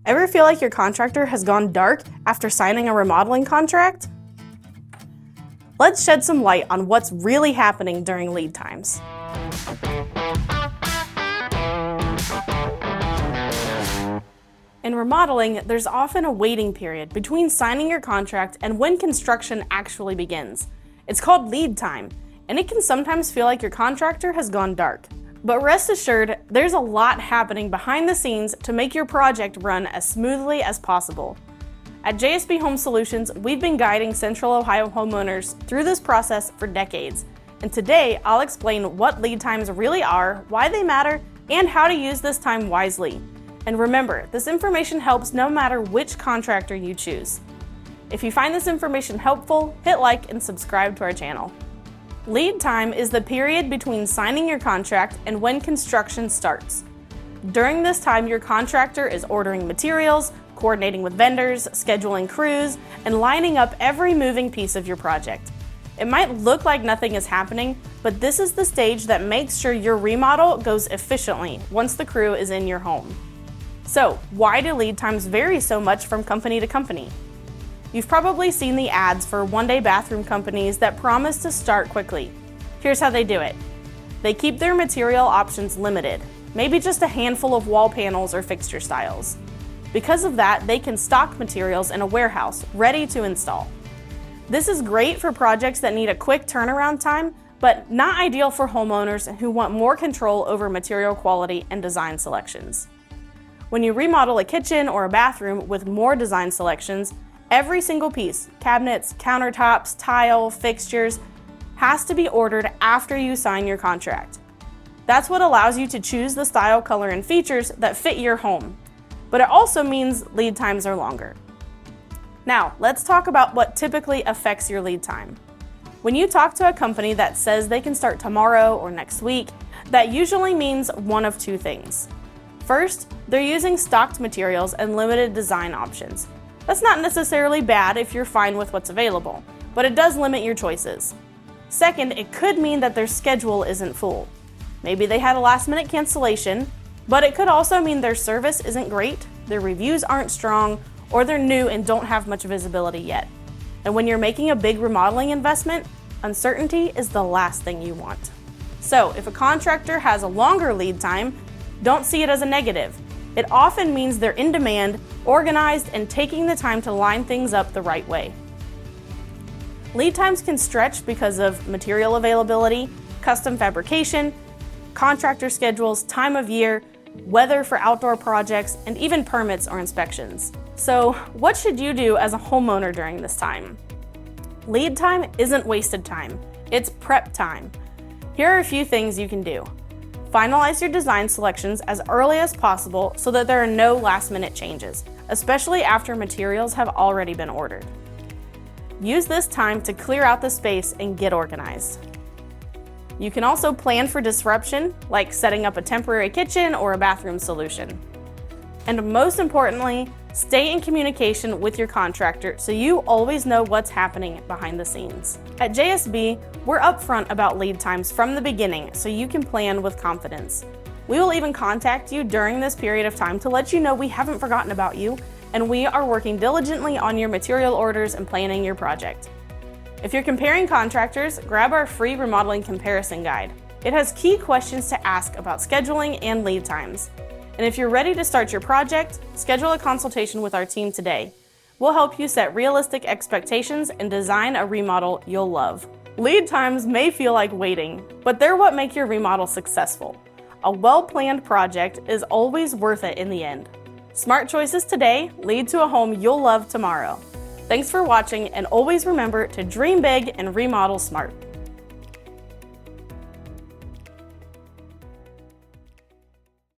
Ever feel like your contractor has gone dark after signing a remodeling contract? Let's shed some light on what's really happening during lead times. In remodeling, there's often a waiting period between signing your contract and when construction actually begins. It's called lead time, and it can sometimes feel like your contractor has gone dark. But rest assured, there's a lot happening behind the scenes to make your project run as smoothly as possible. At JSB Home Solutions, we've been guiding Central Ohio homeowners through this process for decades. And today, I'll explain what lead times really are, why they matter, and how to use this time wisely. And remember, this information helps no matter which contractor you choose. If you find this information helpful, hit like and subscribe to our channel. Lead time is the period between signing your contract and when construction starts. During this time, your contractor is ordering materials, coordinating with vendors, scheduling crews, and lining up every moving piece of your project. It might look like nothing is happening, but this is the stage that makes sure your remodel goes efficiently once the crew is in your home. So, why do lead times vary so much from company to company? You've probably seen the ads for one-day bathroom companies that promise to start quickly. Here's how they do it. They keep their material options limited, maybe just a handful of wall panels or fixture styles. Because of that, they can stock materials in a warehouse, ready to install. This is great for projects that need a quick turnaround time, but not ideal for homeowners who want more control over material quality and design selections. When you remodel a kitchen or a bathroom with more design selections, every single piece, cabinets, countertops, tile, fixtures, has to be ordered after you sign your contract. That's what allows you to choose the style, color, and features that fit your home. But it also means lead times are longer. Now, let's talk about what typically affects your lead time. When you talk to a company that says they can start tomorrow or next week, that usually means one of two things. First, they're using stocked materials and limited design options. That's not necessarily bad if you're fine with what's available, but it does limit your choices. Second, it could mean that their schedule isn't full. Maybe they had a last-minute cancellation, but it could also mean their service isn't great, their reviews aren't strong, or they're new and don't have much visibility yet. And when you're making a big remodeling investment, uncertainty is the last thing you want. So if a contractor has a longer lead time, don't see it as a negative. It often means they're in demand, organized, and taking the time to line things up the right way. Lead times can stretch because of material availability, custom fabrication, contractor schedules, time of year, weather for outdoor projects, and even permits or inspections. So, what should you do as a homeowner during this time? Lead time isn't wasted time, it's prep time. Here are a few things you can do. Finalize your design selections as early as possible so that there are no last-minute changes, especially after materials have already been ordered. Use this time to clear out the space and get organized. You can also plan for disruption, like setting up a temporary kitchen or a bathroom solution. And most importantly, stay in communication with your contractor so you always know what's happening behind the scenes. At JSB, we're upfront about lead times from the beginning so you can plan with confidence. We will even contact you during this period of time to let you know we haven't forgotten about you, and we are working diligently on your material orders and planning your project. If you're comparing contractors, grab our free remodeling comparison guide. It has key questions to ask about scheduling and lead times. And if you're ready to start your project, schedule a consultation with our team today. We'll help you set realistic expectations and design a remodel you'll love. Lead times may feel like waiting, but they're what make your remodel successful. A well-planned project is always worth it in the end. Smart choices today lead to a home you'll love tomorrow. Thanks for watching, and always remember to dream big and remodel smart.